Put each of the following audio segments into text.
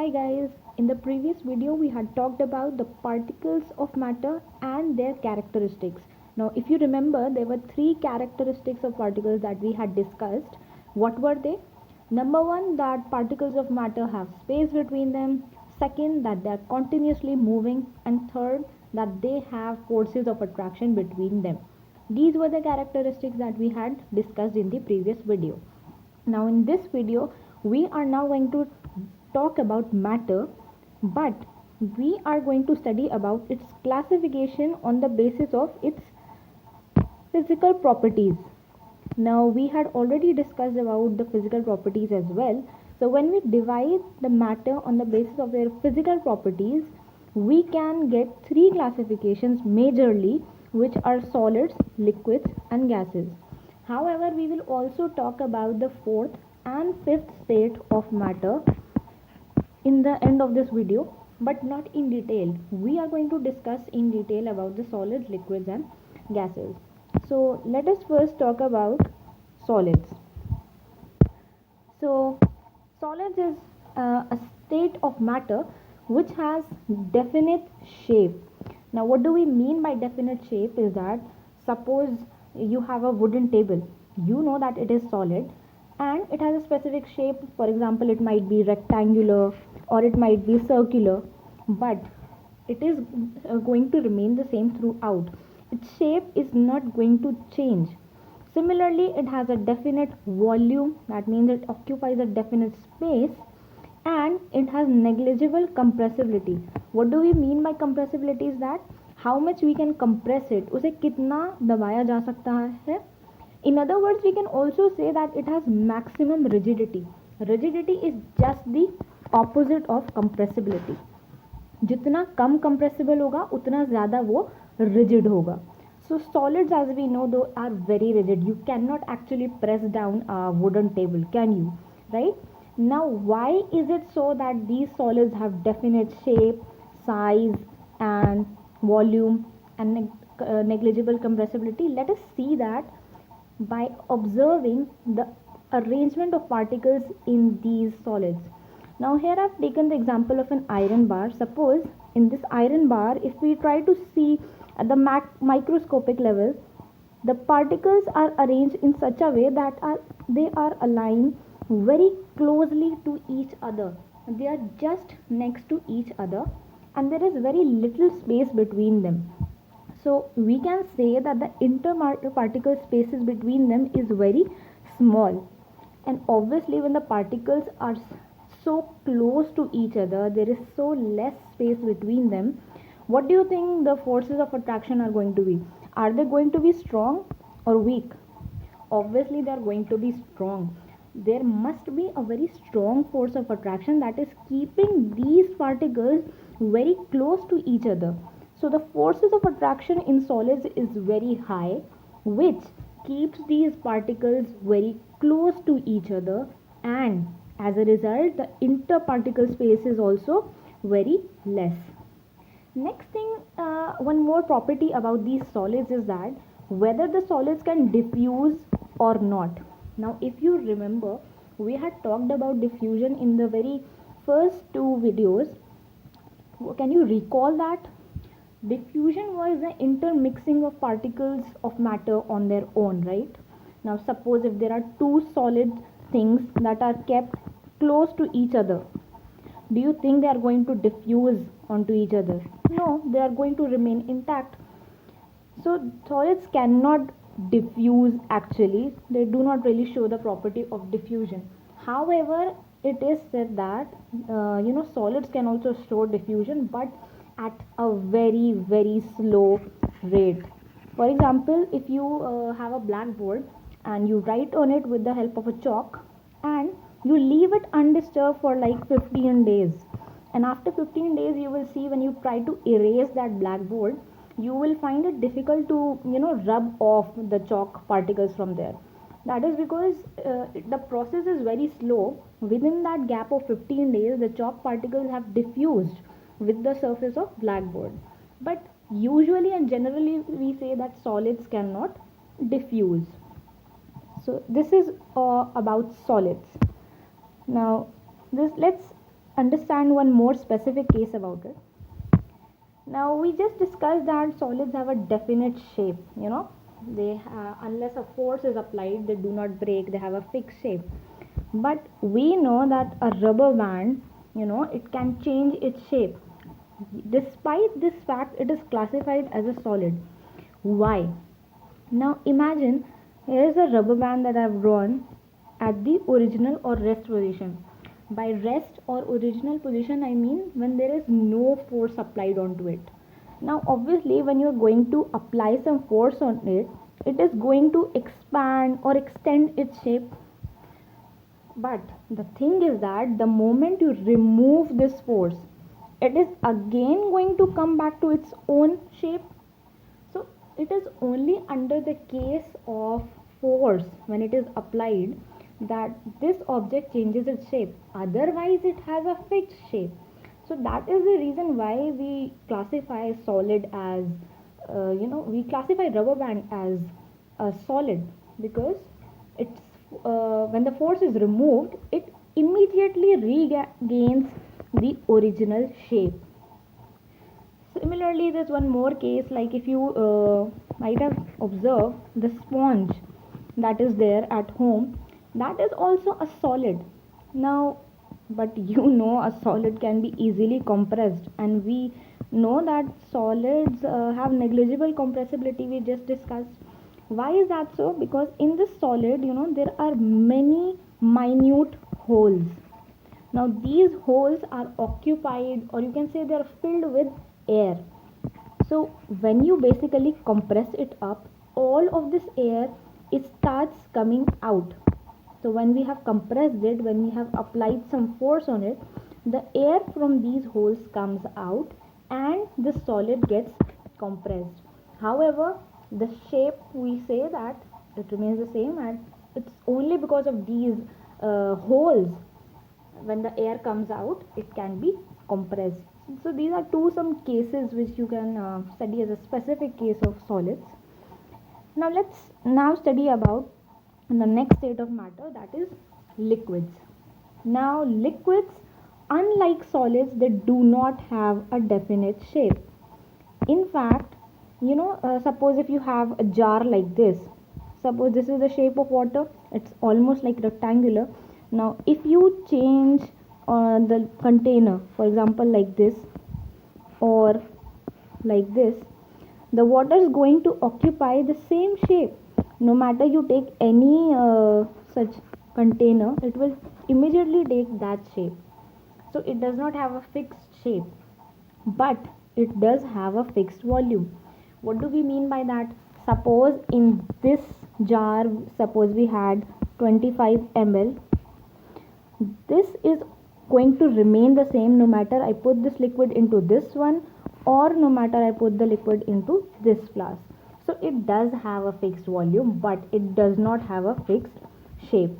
Hi guys, in the previous video we had talked about the particles of matter and their characteristics. Now if you remember, there were three characteristics of particles that we had discussed. What were they? Number one, that particles of matter have space between them. Second, that they are continuously moving. And third, that they have forces of attraction between them. These were the characteristics that we had discussed in the previous video. Now in this video we are now going to talk about matter, but we are going to study about its classification on the basis of its physical properties. Now we had already discussed about the physical properties as well. So when we divide the matter on the basis of their physical properties, we can get three classifications majorly, which are solids, liquids and gases. However, we will also talk about the fourth and fifth state of matter in the end of this video, but not in detail. We are going to discuss in detail about the solids, liquids and gases. So let us first talk about solids. So solids is a state of matter which has definite shape. Now what do we mean by definite shape is that, suppose you have a wooden table, you know that it is solid and it has a specific shape. For example, it might be rectangular or it might be circular, but it is going to remain the same throughout. Its shape is not going to change. Similarly, it has a definite volume, that means it occupies a definite space, and it has negligible compressibility. What do we mean by compressibility is that how much we can compress it, उसे कितना दबाया जा सकता है. In other words, we can also say that it has maximum rigidity. Rigidity is just the opposite of compressibility. जितना कम compressible होगा उतना ज़्यादा वो rigid होगा. So solids, as we know, though, are very rigid. You cannot actually press down a wooden table, can you? Right? Now, why is it so that these solids have definite shape, size, and volume and negligible compressibility? Let us see that by observing the arrangement of particles in these solids. Now here I've taken the example of an iron bar. Suppose in this iron bar, if we try to see at the microscopic level, the particles are arranged in such a way that they are aligned very closely to each other. They are just next to each other and there is very little space between them. So we can say that the interparticle spaces between them is very small. And obviously when the particles are so close to each other, there is so less space between them. What do you think the forces of attraction are going to be? Are they going to be strong or weak? Obviously they are going to be strong. There must be a very strong force of attraction that is keeping these particles very close to each other. So the forces of attraction in solids is very high, which keeps these particles very close to each other, and as a result the interparticle space is also very less. Next thing, one more property about these solids is that whether the solids can diffuse or not. Now if you remember, we had talked about diffusion in the very first two videos. Can you recall that? Diffusion was the intermixing of particles of matter on their own, right? Now suppose if there are two solid things that are kept close to each other, do you think they are going to diffuse onto each other? No, they are going to remain intact. So solids cannot diffuse actually. They do not really show the property of diffusion. However, it is said that solids can also show diffusion, but at a very slow rate. For example, if you have a blackboard and you write on it with the help of a chalk and you leave it undisturbed for like 15 days, and after 15 days you will see when you try to erase that blackboard, you will find it difficult to rub off the chalk particles from there. That is because the process is very slow. Within that gap of 15 days the chalk particles have diffused with the surface of blackboard. But usually and generally we say that solids cannot diffuse. So this is about solids. Now let's understand one more specific case about it. Now we just discussed that solids have a definite shape, they unless a force is applied, they do not break, they have a fixed shape. But we know that a rubber band, it can change its shape. Despite this fact, it is classified as a solid. Why? Now imagine here is a rubber band that I have drawn at the original or rest position. By rest or original position, I mean when there is no force applied onto it. Now obviously when you are going to apply some force on it, it is going to expand or extend its shape. But the thing is that the moment you remove this force, it is again going to come back to its own shape. So it is only under the case of force when it is applied that this object changes its shape. Otherwise it has a fixed shape. So that is the reason why we classify solid as, we classify rubber band as a solid, because it's when the force is removed, it immediately regains the original shape. Similarly, there's one more case, like if you might have observed the sponge that is there at home, that is also a solid. Now, but a solid can be easily compressed, and we know that solids have negligible compressibility, we just discussed. Why is that so? Because in this solid, there are many minute holes. Now these holes are occupied, or you can say they are filled with air. So when you basically compress it up, all of this air, it starts coming out. So when we have compressed it, when we have applied some force on it, the air from these holes comes out and the solid gets compressed. However, the shape, we say that it remains the same, and it's only because of these holes, when the air comes out, it can be compressed. So these are some cases which you can study as a specific case of solids. Now let's study about the next state of matter, that is liquids. Now liquids, unlike solids, they do not have a definite shape. In fact, suppose if you have a jar like this, suppose this is the shape of water, it's almost like rectangular. Now if you change the container, for example like this or like this, the water is going to occupy the same shape. No matter you take any such container, it will immediately take that shape. So it does not have a fixed shape, but it does have a fixed volume. What do we mean by that? Suppose in this jar, suppose we had 25 ml, this is going to remain the same no matter I put this liquid into this one, or no matter I put the liquid into this flask. So it does have a fixed volume, but it does not have a fixed shape.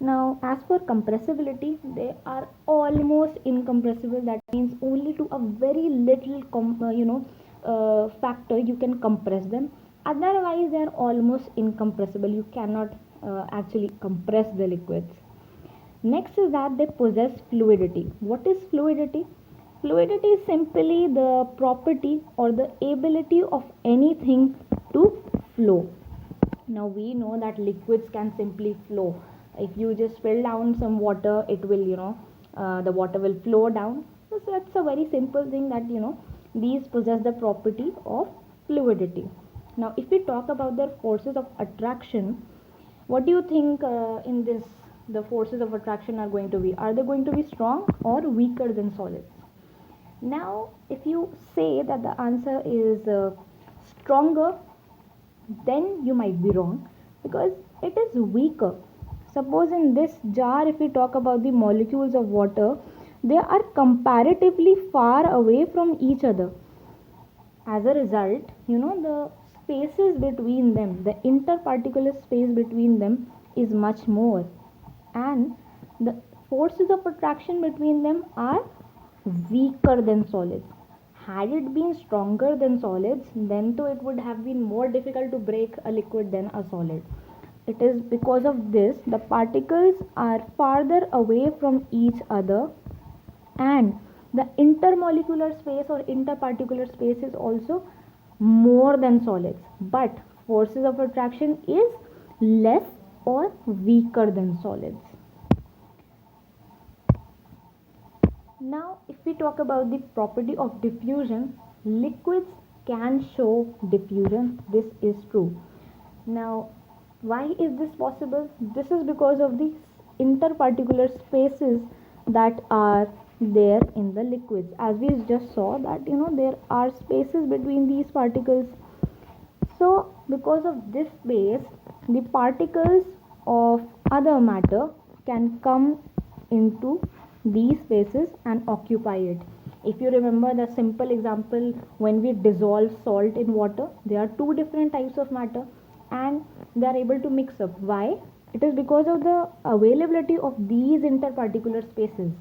Now as for compressibility, they are almost incompressible. That means only to a very little factor you can compress them. Otherwise they are almost incompressible. You cannot actually compress the liquids. Next is that they possess fluidity. What is fluidity? Fluidity is simply the property or the ability of anything to flow. Now we know that liquids can simply flow. If you just fill down some water, it will, the water will flow down. So that's a very simple thing that, these possess the property of fluidity. Now if we talk about their forces of attraction, what do you think in this the forces of attraction are going to be? Are they going to be strong or weaker than solids? Now if you say that the answer is stronger, then you might be wrong, because it is weaker. Suppose in this jar, if we talk about the molecules of water, they are comparatively far away from each other. As a result, the spaces between them, the interparticular space between them is much more, and the forces of attraction between them are weaker than solids. Had it been stronger than solids, then though it would have been more difficult to break a liquid than a solid. It is because of this the particles are farther away from each other, and the intermolecular space or interparticular space is also more than solids, but forces of attraction is less or weaker than solids. Now, if we talk about the property of diffusion, liquids can show diffusion. This is true. Now, why is this possible? This is because of the interparticular spaces that are there in the liquids. As we just saw that there are spaces between these particles. So, because of this space, the particles of other matter can come into these spaces and occupy it. If you remember the simple example, when we dissolve salt in water, there are two different types of matter and they are able to mix up. Why? It is because of the availability of these interparticular spaces.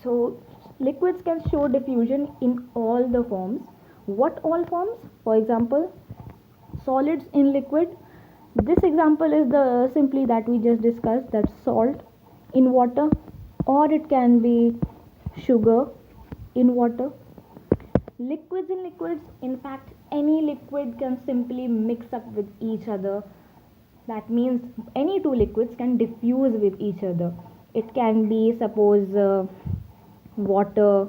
So, liquids can show diffusion in all the forms. What all forms? For example, solids in liquid. This example is the simply that we just discussed, that salt in water, or it can be sugar in water. Liquids in liquids, in fact any liquid can simply mix up with each other. That means any two liquids can diffuse with each other. It can be, suppose, water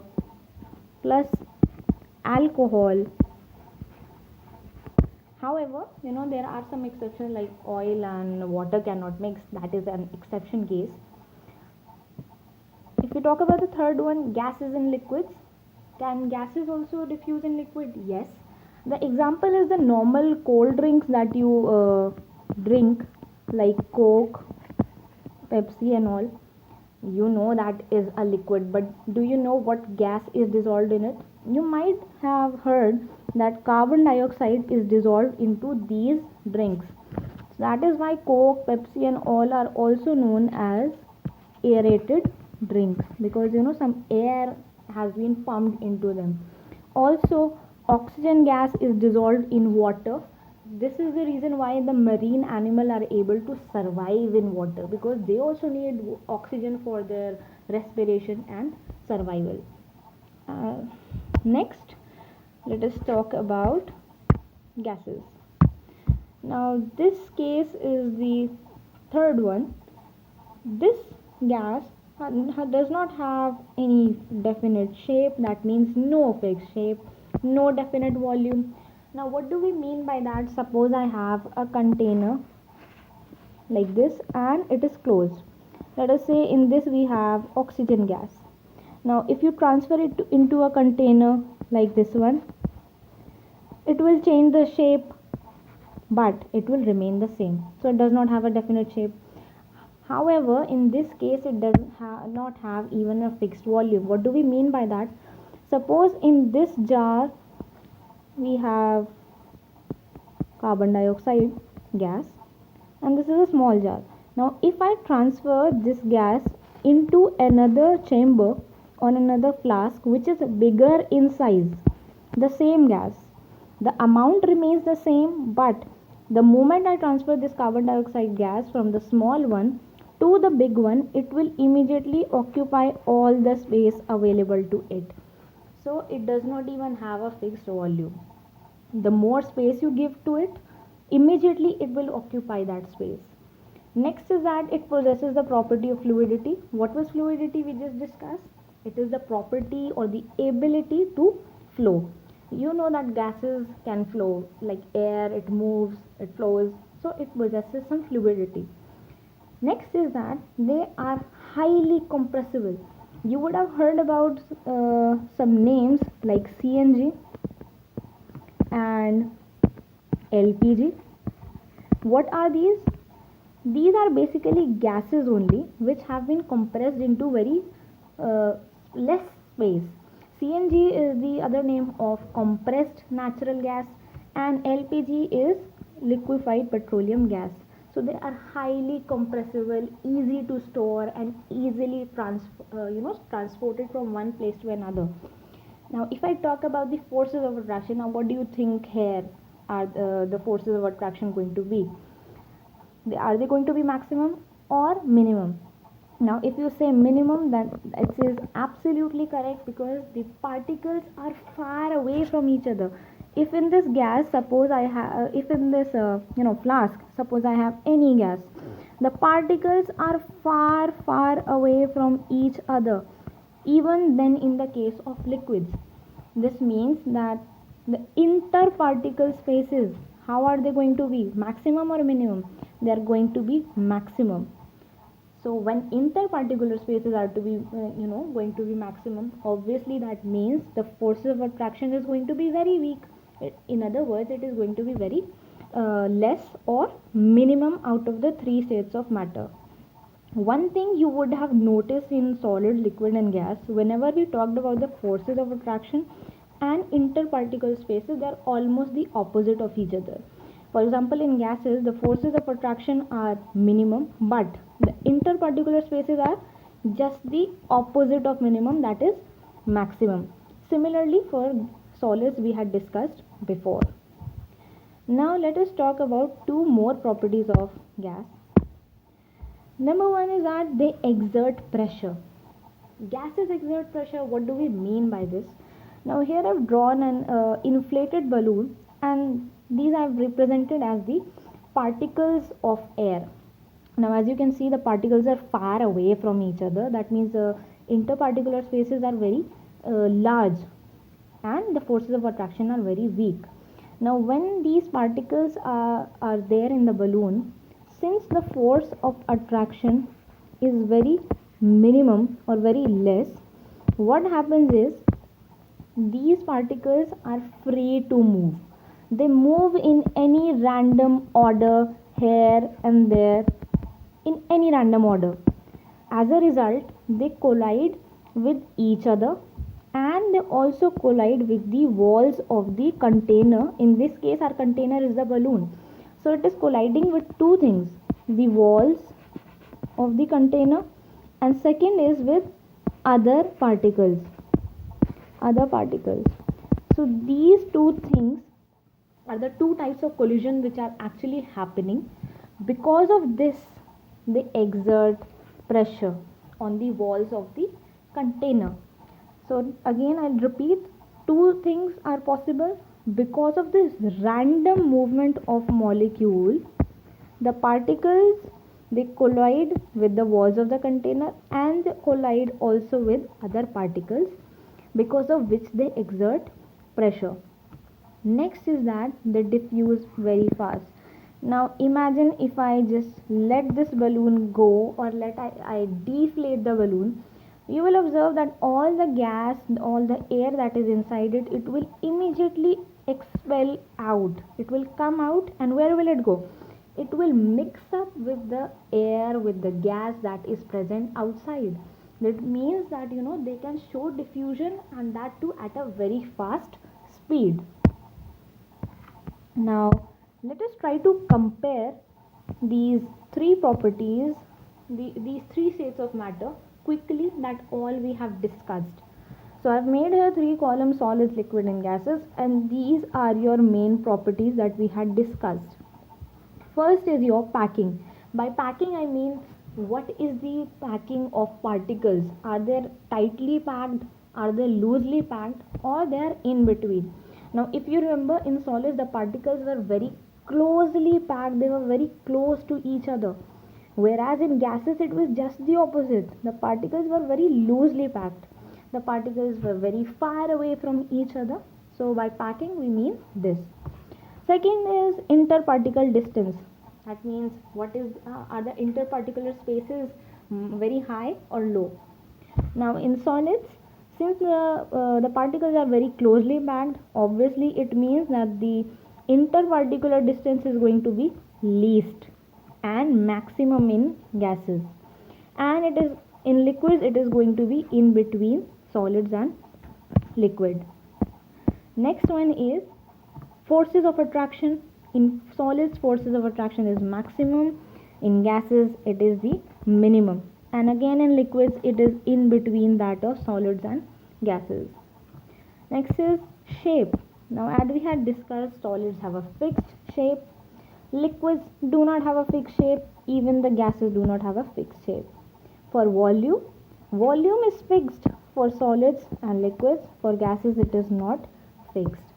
plus alcohol. However, there are some exceptions like oil and water cannot mix. That is an exception case. If we talk about the third one, gases in liquids. Can gases also diffuse in liquid? Yes. The example is the normal cold drinks that you drink, like Coke, Pepsi and all. You know that is a liquid, but do you know what gas is dissolved in it? You might have heard that carbon dioxide is dissolved into these drinks. So that is why Coke, Pepsi and all are also known as aerated drinks, because some air has been pumped into them. Also, oxygen gas is dissolved in water. This is the reason why the marine animal are able to survive in water, because they also need oxygen for their respiration and survival. uh, Next, let us talk about gases. Now this case is the third one. This gas does not have any definite shape. That means no fixed shape, no definite volume. Now what do we mean by that? Suppose I have a container like this and it is closed. Let us say in this we have oxygen gas. Now if you transfer it into a container like this one, it will change the shape, but it will remain the same. So it does not have a definite shape. However, in this case, it does not have even a fixed volume. What do we mean by that? Suppose in this jar we have carbon dioxide gas, and this is a small jar. Now, if I transfer this gas into another chamber on another flask which is bigger in size, the same gas, the amount remains the same, but the moment I transfer this carbon dioxide gas from the small one to the big one, it will immediately occupy all the space available to it. So it does not even have a fixed volume. The more space you give to it, immediately it will occupy that space. Next is that it possesses the property of fluidity. What was fluidity we just discussed? It is the property or the ability to flow. You know that gases can flow, like air, it moves, it flows, so it possesses some fluidity. Next is that they are highly compressible. You would have heard about some names like CNG and LPG. What are these? These are basically gases only which have been compressed into very less space. CNG is the other name of compressed natural gas, and LPG is liquefied petroleum gas. So they are highly compressible, easy to store, and easily transported from one place to another. Now, if I talk about the forces of attraction, now what do you think here are the forces of attraction going to be? Are they going to be maximum or minimum? Now, if you say minimum, then it is absolutely correct because the particles are far away from each other. If in this gas, suppose I have, if in this flask, suppose I have any gas, the particles are far, far away from each other. Even then, in the case of liquids, this means that the interparticle spaces, how are they going to be? Maximum or minimum? They are going to be maximum. So when interparticular spaces are to be going to be maximum, obviously that means the forces of attraction is going to be very weak. In other words, it is going to be very less or minimum out of the three states of matter. One thing you would have noticed in solid, liquid and gas, whenever we talked about the forces of attraction and interparticle spaces, they are almost the opposite of each other. For example, in gases, the forces of attraction are minimum, but the interparticular spaces are just the opposite of minimum, that is maximum. Similarly, for solids, we had discussed before. Now, let us talk about two more properties of gas. Number one is that they exert pressure. Gases exert pressure. What do we mean by this? Now, here I've drawn an inflated balloon, and these I've represented as the particles of air. Now, as you can see, the particles are far away from each other. That means the interparticular spaces are very large, and the forces of attraction are very weak. Now, when these particles are there in the balloon, since the force of attraction is very minimum or very less, what happens is these particles are free to move. They move in any random order here and there, in any random order. As a result, they collide with each other, and they also collide with the walls of the container. In this case, our container is the balloon. So it is colliding with two things: the walls of the container, and second is with other particles. Other particles. So these two things are the two types of collision which are actually happening. Because of this, they exert pressure on the walls of the container. So again, I'll repeat, two things are possible. Because of this random movement of molecule, the particles, they collide with the walls of the container, and they collide also with other particles, because of which they exert pressure. Next is that they diffuse very fast. Now imagine if I just let this balloon go, or I deflate the balloon, you will observe that all the gas, all the air that is inside it, it will immediately expel out. It will come out, and where will it go? It will mix up with the air, with the gas that is present outside. That means that they can show diffusion, and that too at a very fast speed. Now, let us try to compare these three properties, these three states of matter quickly, that all we have discussed. So, I've made here three columns: solids, liquid, and gases, and these are your main properties that we had discussed. First is your packing. By packing, I mean, what is the packing of particles? Are they tightly packed? Are they loosely packed? Or they are in between? Now, if you remember, in solids, the particles were very closely packed. They were very close to each other. Whereas in gases, it was just the opposite. The particles were very loosely packed. The particles were very far away from each other. So, by packing, we mean this. Second is interparticle distance. That means what is are the interparticular spaces very high or low? Now in solids, since the particles are very closely packed, obviously it means that the interparticular distance is going to be least and maximum in gases, and it is in liquids, it is going to be in between solids and liquid. Next one is forces of attraction. In solids, forces of attraction is maximum. In gases, it is the minimum. And again in liquids, it is in between that of solids and gases. Next is shape. Now, as we had discussed, solids have a fixed shape. Liquids do not have a fixed shape. Even the gases do not have a fixed shape. for volume, volume is fixed for solids and liquids. For gases it is not fixed.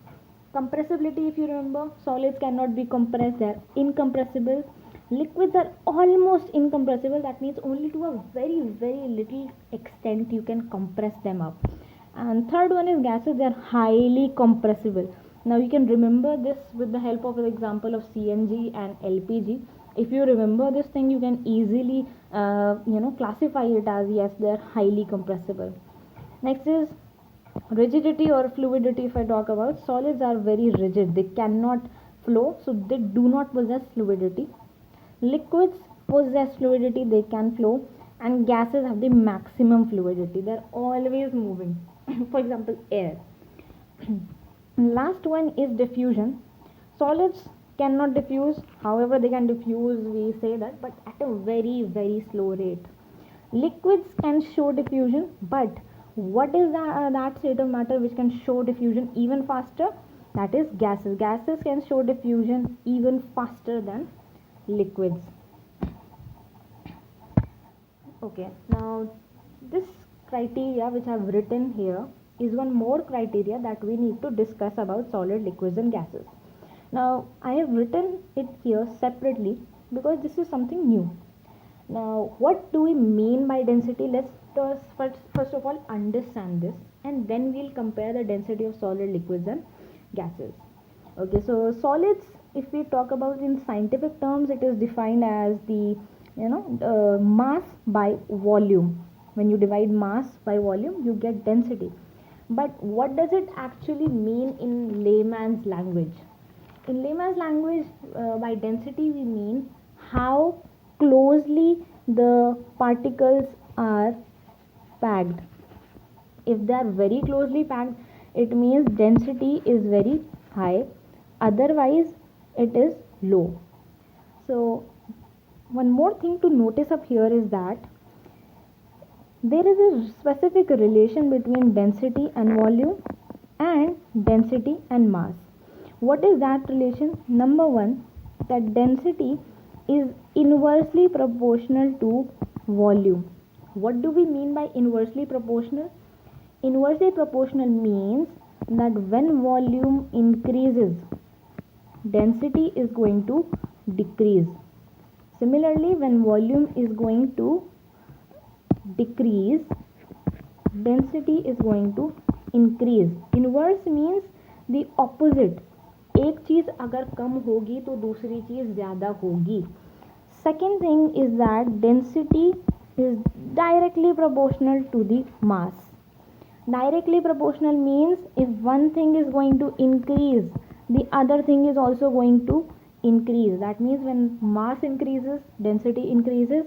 Compressibility, if you remember, solids cannot be compressed, they are incompressible. Liquids are almost incompressible, that means only to a very little extent you can compress them up. And third one is gases, they are highly compressible. Now you can remember this with the help of the example of CNG and LPG. If you remember this thing, you can easily classify it as, yes, they are highly compressible. Next is rigidity or fluidity. If I talk about, solids are very rigid, they cannot flow, so they do not possess fluidity. Liquids possess fluidity, they can flow, and gases have the maximum fluidity, they're always moving. For example, air. Last one is diffusion. Solids cannot diffuse, however they can diffuse, we say that, but at a very slow rate. Liquids can show diffusion, but what is that state of matter which can show diffusion even faster? That is gases. Gases can show diffusion even faster than liquids. Okay, now this criteria which I have written here is one more criteria that we need to discuss about solid, liquids and gases. Now I have written it here separately because this is something new. Now what do we mean by density? Let's first of all understand this, and then we'll compare the density of solid, liquids and gases. Okay, so solids, if we talk about in scientific terms, it is defined as the mass by volume. When you divide mass by volume, you get density. But what does it actually mean in layman's language? In layman's language, by density we mean how closely the particles are packed. If they are very closely packed, it means density is very high, otherwise it is low. So one more thing to notice up here is that there is a specific relation between density and volume and density and mass. What is that relation? Number one, that density is inversely proportional to volume. What do we mean by inversely proportional? Inversely proportional means that when volume increases, density is going to decrease. Similarly, when volume is going to decrease, density is going to increase. Inverse means the opposite. एक चीज अगर कम होगी तो दूसरी चीज ज़्यादा होगी. Second thing is that density is directly proportional to the mass. Directly proportional means if one thing is going to increase, the other thing is also going to increase. That means when mass increases, density increases.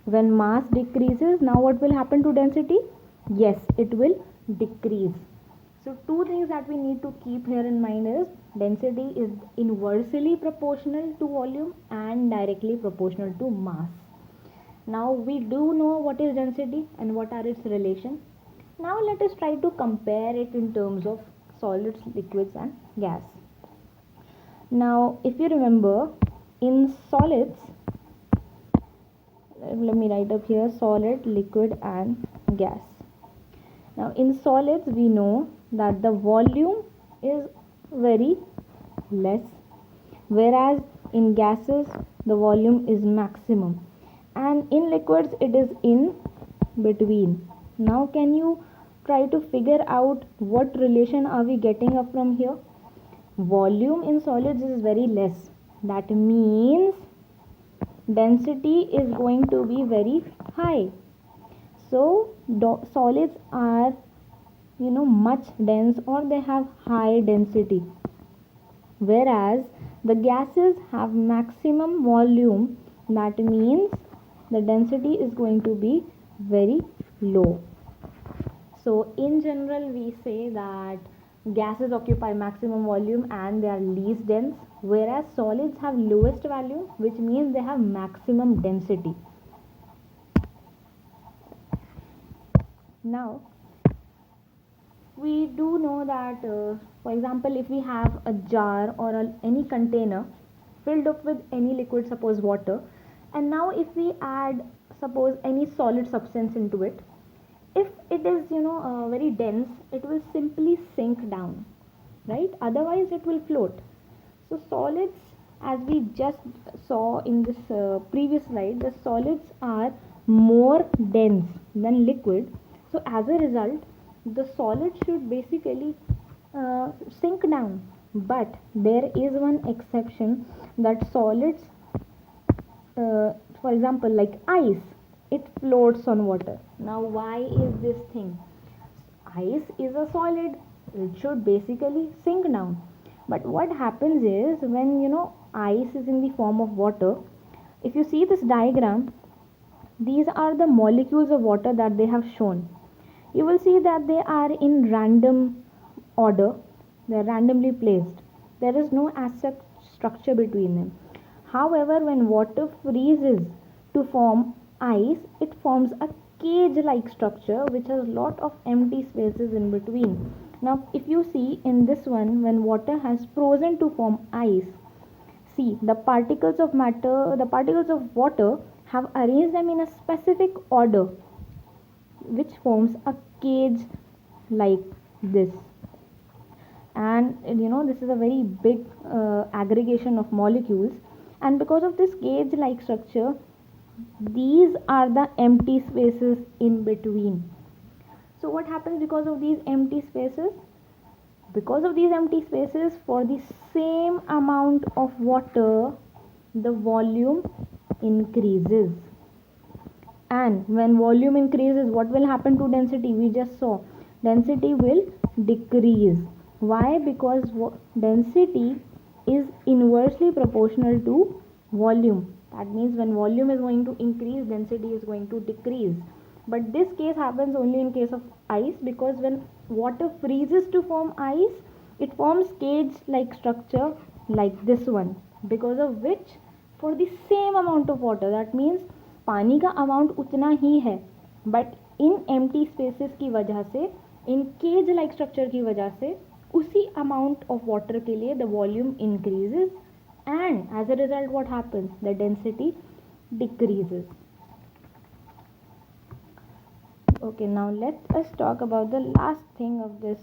When mass decreases, now what will happen to density? Yes, it will decrease. So two things that we need to keep here in mind is density is inversely proportional to volume and directly proportional to mass. Now we do know what is density and what are its relations. Now let us try to compare it in terms of solids, liquids and gas. Now if you remember, in solids, let me write up here solid, liquid and gas. Now in solids we know that the volume is very less, whereas in gases the volume is maximum, and in liquids it is in between. Now can you try to figure out what relation are we getting up from here? Volume in solids is very less, that means density is going to be very high. So solids are much dense, or they have high density, whereas the gases have maximum volume. That means the density is going to be very low. So in general we say that gases occupy maximum volume and they are least dense, whereas solids have lowest value, which means they have maximum density. Now we do know that for example, if we have a jar or any container filled up with any liquid, suppose water, and now if we add suppose any solid substance into it, if it is very dense, it will simply sink down, right? Otherwise it will float. So solids, as we just saw in this previous slide, the solids are more dense than liquid. So as a result, the solid should basically sink down. But there is one exception, that solids, for example, like ice, it floats on water. Now, why is this thing? Ice is a solid, it should basically sink down. But what happens is, when ice is in the form of water, if you see this diagram, these are the molecules of water that they have shown. You will see that they are in random order, they are randomly placed. There is no as such structure between them. However, when water freezes to form ice, it forms a cage like structure which has lot of empty spaces in between. Now, if you see in this one, when water has frozen to form ice, see, the particles of matter, the particles of water have arranged them in a specific order which forms a cage like this. And this is a very big aggregation of molecules, and because of this cage like structure, these are the empty spaces in between. So what happens because of these empty spaces? Because of these empty spaces, for the same amount of water, the volume increases. And when volume increases, what will happen to density? We just saw density will decrease. Why? Because density is inversely proportional to volume. That means when volume is going to increase, density is going to decrease. But this case happens only in case of ice, because when water freezes to form ice, it forms cage like structure like this one, because of which for the same amount of water, that means पानी का amount उतना ही है, but in empty spaces की वजह से, इन cage like structure की वजह से, उसी अमाउंट ऑफ वाटर के लिए the volume increases, and as a result what happens, the density decreases. Okay, now let us talk about the last thing of this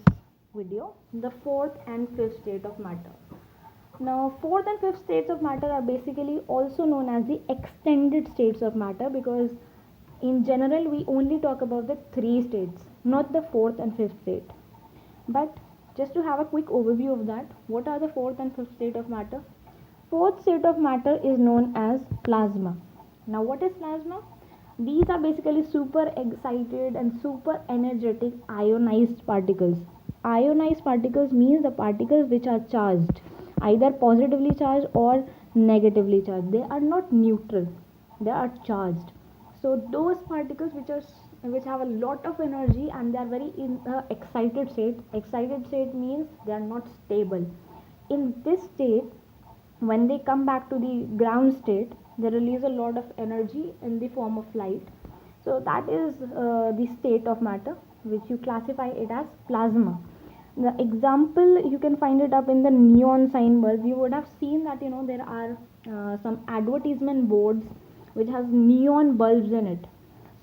video, the fourth and fifth state of matter. Now, fourth and fifth states of matter are basically also known as the extended states of matter, because in general we only talk about the three states, not the fourth and fifth state. But just to have a quick overview of that, what are the fourth and fifth state of matter? Fourth state of matter is known as plasma. Now, what is plasma? These are basically super excited and super energetic ionized particles. Ionized particles means the particles which are charged, either positively charged or negatively charged. They are not neutral, they are charged. So those particles which have a lot of energy and they are very in excited state. Excited state means they are not stable. In this state, when they come back to the ground state, they release a lot of energy in the form of light. So that is the state of matter, which you classify it as plasma. The example, you can find it up in the neon sign bulb. You would have seen that there are some advertisement boards which has neon bulbs in it.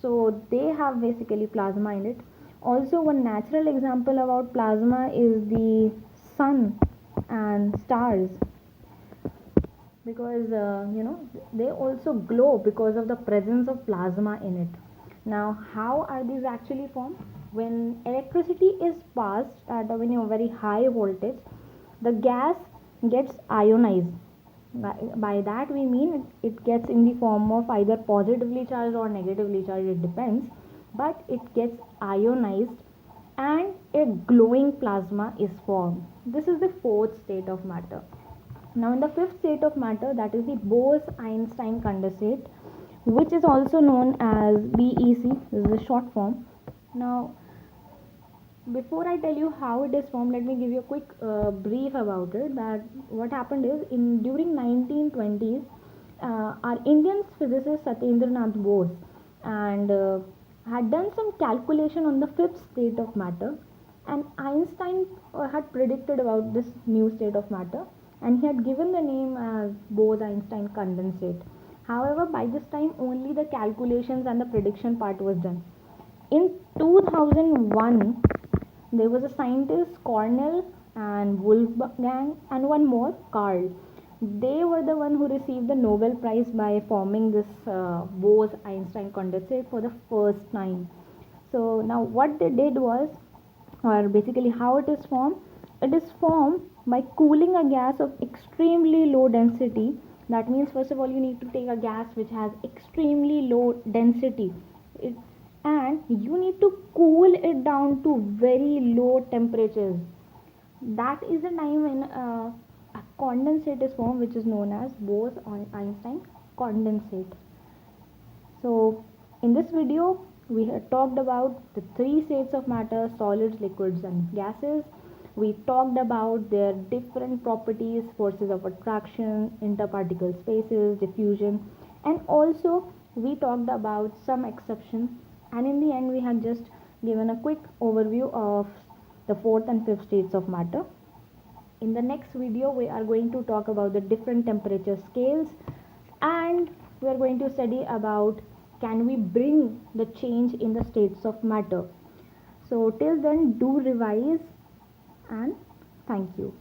So they have basically plasma in it. Also, one natural example about plasma is the sun and stars, because they also glow because of the presence of plasma in it. Now, how are these actually formed? When electricity is passed at a very high voltage, the gas gets ionized. By that we mean it gets in the form of either positively charged or negatively charged, it depends, but it gets ionized and a glowing plasma is formed. This is the fourth state of matter. Now, in the fifth state of matter, that is the Bose-Einstein condensate, which is also known as BEC. This is the short form. Now, before I tell you how it is formed, let me give you a quick brief about it. That what happened is, during 1920s, our Indian physicist Satyendranath Bose and had done some calculation on the fifth state of matter, and Einstein had predicted about this new state of matter, and he had given the name as Bose-Einstein condensate. However, by this time only the calculations and the prediction part was done. In 2001, there was a scientist, Cornell and Wolfgang, and one more, Carl. They were the one who received the Nobel Prize by forming this Bose-Einstein condensate for the first time. So now what they did was, or basically how it is formed, it is formed by cooling a gas of extremely low density. That means first of all you need to take a gas which has extremely low density, it, and you need to cool it down to very low temperatures. That is the time when a condensate is formed, which is known as Bose-Einstein condensate. So in this video we have talked about the three states of matter: solids, liquids and gases. We talked about their different properties: forces of attraction, interparticle spaces, diffusion, and also we talked about some exceptions, and in the end we had just given a quick overview of the fourth and fifth states of matter. In the next video we are going to talk about the different temperature scales, and we are going to study about can we bring the change in the states of matter. So till then, do revise, and thank you.